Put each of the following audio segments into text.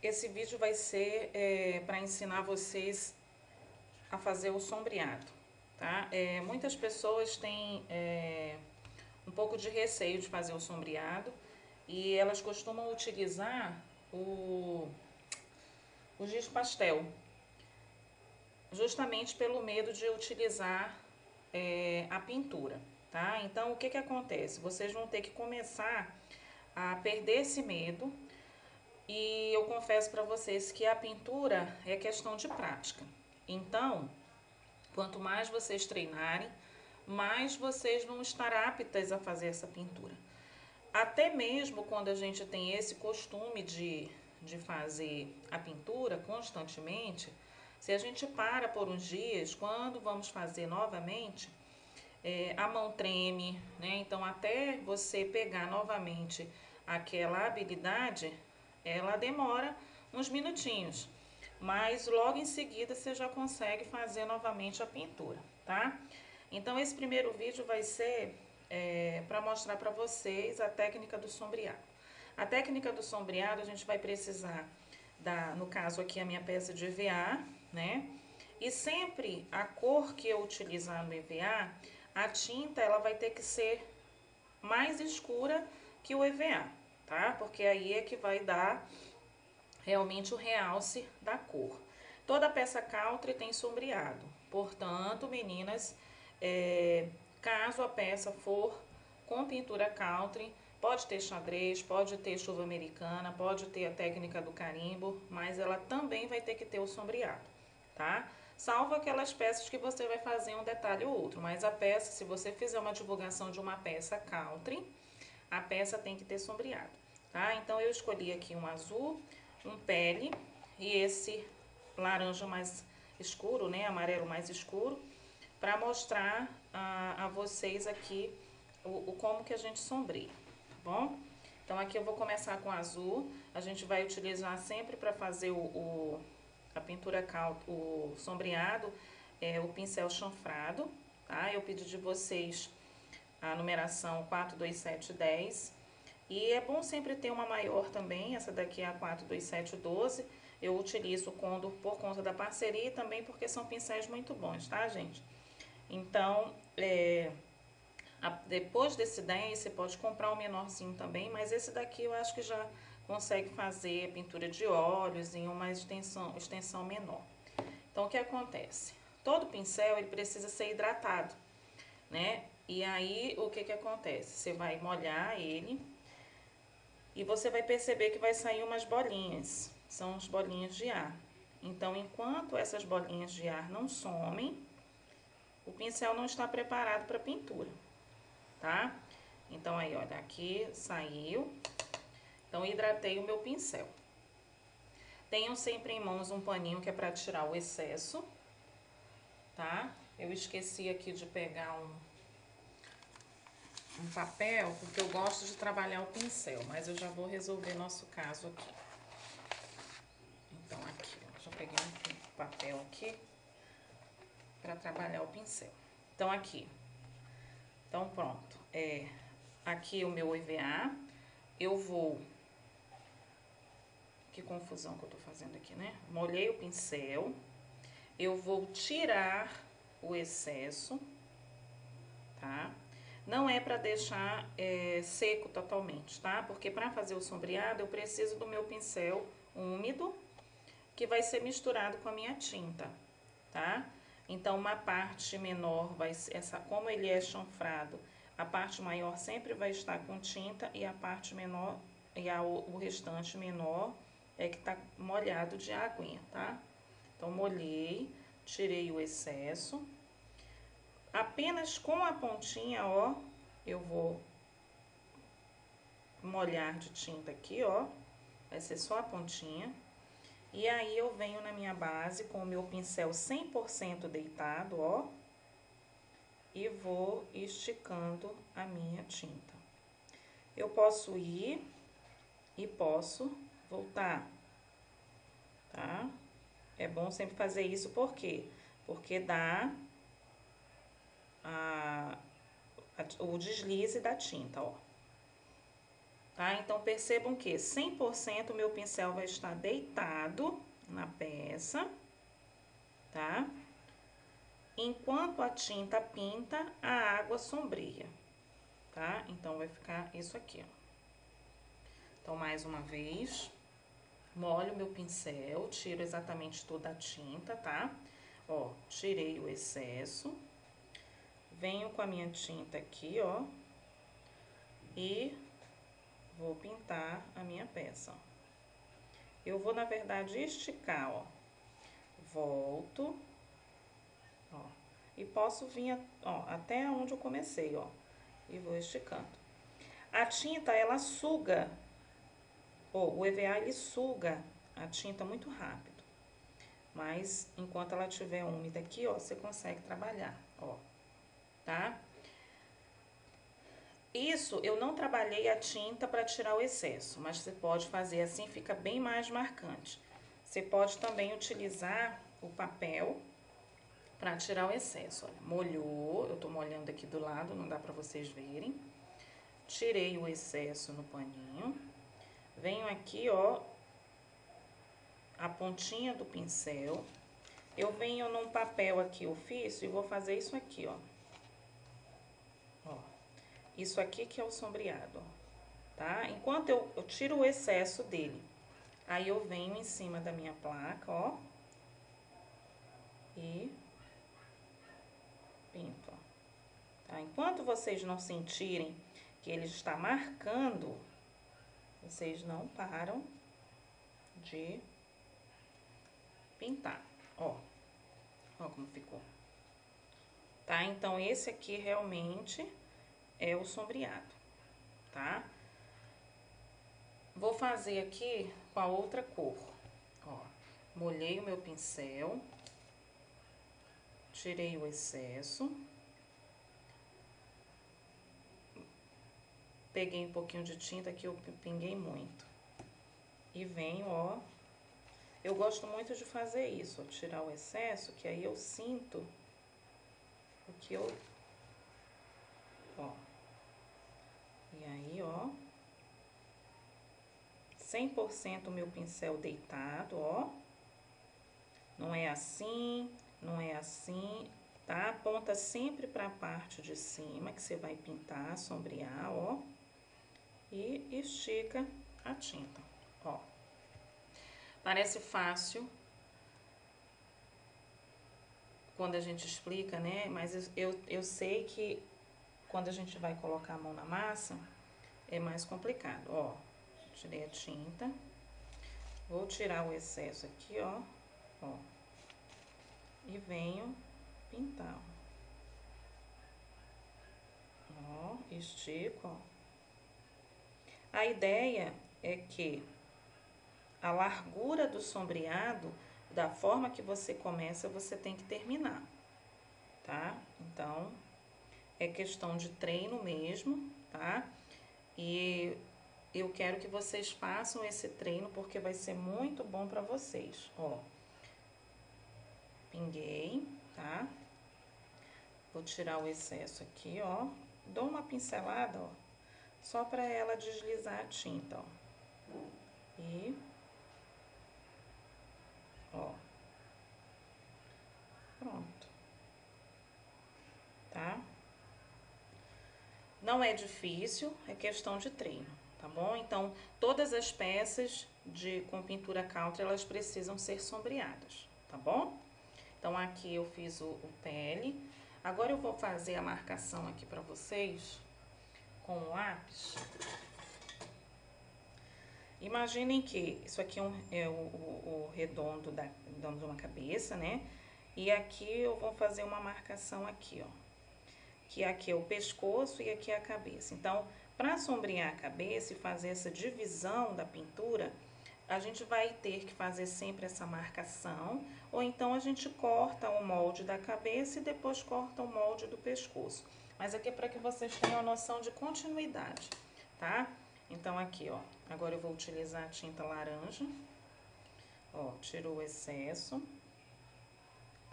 Esse vídeo vai ser para ensinar vocês a fazer o sombreado, tá? Muitas pessoas têm um pouco de receio de fazer o sombreado e elas costumam utilizar o giz pastel, justamente pelo medo de utilizar a pintura, tá? Então, o que que acontece? Vocês vão ter que começar a perder esse medo. E eu confesso para vocês que a pintura é questão de prática. Então, quanto mais vocês treinarem, mais vocês vão estar aptas a fazer essa pintura. Até mesmo quando a gente tem esse costume de fazer a pintura constantemente, se a gente para por uns dias, quando vamos fazer novamente, a mão treme, né? Então, até você pegar novamente aquela habilidade, ela demora uns minutinhos, mas logo em seguida você já consegue fazer novamente a pintura, tá? Então esse primeiro vídeo vai ser para mostrar para vocês a técnica do sombreado. A técnica do sombreado a gente vai precisar no caso aqui a minha peça de EVA, né? E sempre a cor que eu utilizar no EVA, a tinta ela vai ter que ser mais escura que o EVA, tá? Porque aí é que vai dar realmente o realce da cor. Toda peça country tem sombreado, portanto, meninas, caso a peça for com pintura country, pode ter xadrez, pode ter chuva americana, pode ter a técnica do carimbo, mas ela também vai ter que ter o sombreado, tá? Salvo aquelas peças que você vai fazer um detalhe ou outro, mas a peça, se você fizer uma divulgação de uma peça country, a peça tem que ter sombreado, tá? Então eu escolhi aqui um azul, um pele e esse laranja mais escuro, né, amarelo mais escuro, para mostrar a vocês aqui como que a gente sombreia, tá bom? Então aqui eu vou começar com azul, a gente vai utilizar sempre para fazer a pintura o sombreado, o pincel chanfrado, tá? Eu pedi de vocês a numeração 4, 2, 7, 10. E é bom sempre ter uma maior também, essa daqui é a 4, 2, 7, 12. Eu utilizo o Condor por conta da parceria e também porque são pincéis muito bons, tá, gente? Então, depois desse 10, você pode comprar um menorzinho também, mas esse daqui eu acho que já consegue fazer pintura de olhos em uma extensão menor. Então, o que acontece? Todo pincel, ele precisa ser hidratado, né? E aí, o que que acontece? Você vai molhar ele e você vai perceber que vai sair umas bolinhas, são as bolinhas de ar. Então, enquanto essas bolinhas de ar não somem, o pincel não está preparado para pintura, tá? Então, aí, olha, aqui saiu. Então, hidratei o meu pincel. Tenham sempre em mãos um paninho que é para tirar o excesso, tá? Eu esqueci aqui de pegar um papel, porque eu gosto de trabalhar o pincel, mas eu já vou resolver nosso caso aqui. Então, aqui, ó, já peguei um papel aqui para trabalhar o pincel. Então, aqui. Então, pronto. Aqui o meu EVA. Eu vou... Que confusão que eu tô fazendo aqui, né? Molhei o pincel. Eu vou tirar o excesso, tá? Não é para deixar seco totalmente, tá? Porque para fazer o sombreado eu preciso do meu pincel úmido, que vai ser misturado com a minha tinta, tá? Então, uma parte menor vai ser, como ele é chanfrado, a parte maior sempre vai estar com tinta e a parte menor, o restante menor é que tá molhado de aguinha, tá? Então, molhei, tirei o excesso. Apenas com a pontinha, ó, eu vou molhar de tinta aqui, ó. Vai ser só a pontinha. E aí, eu venho na minha base com o meu pincel 100% deitado, ó. E vou esticando a minha tinta. Eu posso ir e posso voltar, tá? É bom sempre fazer isso, por quê? Porque dá o deslize da tinta, ó. tá? Então, percebam que 100% o meu pincel vai estar deitado na peça, tá? Enquanto a tinta pinta, a água sombria, tá? Então, vai ficar isso aqui, ó. Então, mais uma vez, molho o meu pincel, tiro exatamente toda a tinta, tá? Ó, tirei o excesso, venho com a minha tinta aqui, ó, e vou pintar a minha peça, ó. Eu vou, na verdade, esticar, ó. Volto, ó, e posso vir, ó, até onde eu comecei, ó, e vou esticando. A tinta, ela suga, o EVA, ele suga a tinta muito rápido, mas enquanto ela estiver úmida aqui, ó, você consegue trabalhar, ó, tá? Isso, eu não trabalhei a tinta para tirar o excesso, mas você pode fazer assim, fica bem mais marcante. Você pode também utilizar o papel para tirar o excesso, olha, molhou, eu tô molhando aqui do lado, não dá para vocês verem. Tirei o excesso no paninho, venho aqui, ó, a pontinha do pincel, eu venho num papel aqui ofício e vou fazer isso aqui, ó. Ó, isso aqui que é o sombreado, ó, tá? Enquanto eu tiro o excesso dele, aí eu venho em cima da minha placa, ó, e pinto, ó. Tá? Enquanto vocês não sentirem que ele está marcando, vocês não param de pintar, ó. Ó como ficou. Tá? Então, esse aqui realmente é o sombreado, tá? Vou fazer aqui com a outra cor, ó. Molhei o meu pincel, tirei o excesso, peguei um pouquinho de tinta que eu pinguei muito. E venho, ó. Eu gosto muito de fazer isso, ó, tirar o excesso, que aí eu sinto o que eu... Ó. E aí, ó. 100% o meu pincel deitado, ó. Não é assim, não é assim, tá? Aponta sempre pra parte de cima que você vai pintar, sombrear, ó. E estica a tinta, ó. Parece fácil quando a gente explica, né? Mas eu sei que quando a gente vai colocar a mão na massa, é mais complicado, ó. Tirei a tinta. Vou tirar o excesso aqui, ó. Ó. E venho pintar, ó. Estico, ó. A ideia é que a largura do sombreado, da forma que você começa, você tem que terminar, tá? Então, é questão de treino mesmo, tá? E eu quero que vocês façam esse treino porque vai ser muito bom pra vocês, ó. Pinguei, tá? Vou tirar o excesso aqui, ó. Dou uma pincelada, ó, só pra ela deslizar a tinta, ó. E, ó. Pronto. Tá? Não é difícil, é questão de treino, tá bom? Então, todas as peças com pintura country, elas precisam ser sombreadas, tá bom? Então, aqui eu fiz o pele. Agora, eu vou fazer a marcação aqui pra vocês com o lápis. Imaginem que isso aqui é o redondo de uma cabeça, né? E aqui eu vou fazer uma marcação aqui, ó. Que aqui é o pescoço e aqui é a cabeça. Então, para sombrear a cabeça e fazer essa divisão da pintura, a gente vai ter que fazer sempre essa marcação, ou então a gente corta o molde da cabeça e depois corta o molde do pescoço. Mas aqui é para que vocês tenham a noção de continuidade, tá? Então, aqui, ó, agora eu vou utilizar a tinta laranja, ó, tirou o excesso,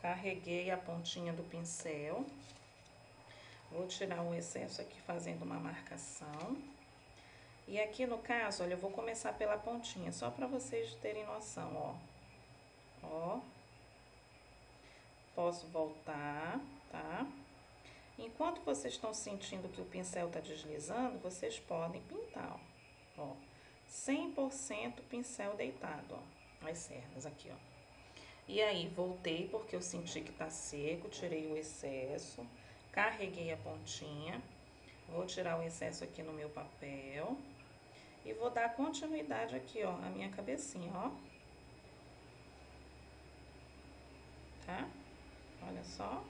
carreguei a pontinha do pincel. Vou tirar o excesso aqui fazendo uma marcação. E aqui no caso, olha, eu vou começar pela pontinha, só pra vocês terem noção, ó. Ó. Posso voltar, tá? Enquanto vocês estão sentindo que o pincel tá deslizando, vocês podem pintar, ó. 100% pincel deitado, ó. As cerdas aqui, ó. E aí, voltei porque eu senti que tá seco, tirei o excesso, carreguei a pontinha, vou tirar o excesso aqui no meu papel e vou dar continuidade aqui, ó, a minha cabecinha, ó. Tá? Olha só.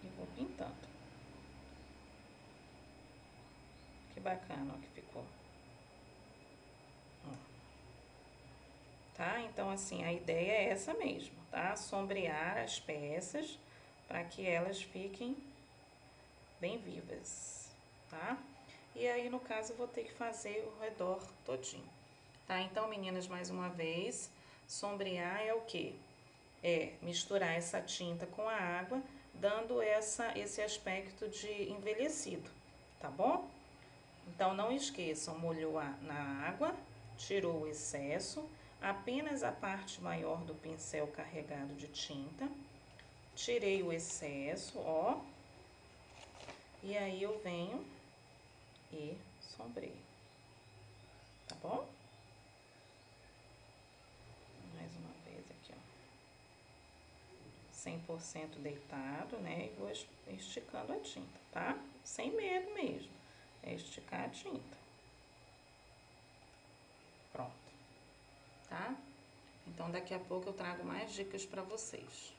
E vou pintando. Que bacana, ó, que ficou. Ó. Tá? Então, assim, a ideia é essa mesmo, tá? Sombrear as peças para que elas fiquem bem vivas, tá? E aí, no caso, eu vou ter que fazer o redor todinho, tá? Então, meninas, mais uma vez, sombrear é o quê? É misturar essa tinta com a água, dando esse aspecto de envelhecido, tá bom? Então, não esqueçam, molhou na água, tirou o excesso, apenas a parte maior do pincel carregado de tinta, tirei o excesso, ó, e aí eu venho e sombreio, tá bom? Mais uma vez aqui, ó, 100% deitado, né, e vou esticando a tinta, tá? Sem medo mesmo, é esticar a tinta. Pronto, tá? Então, daqui a pouco eu trago mais dicas pra vocês.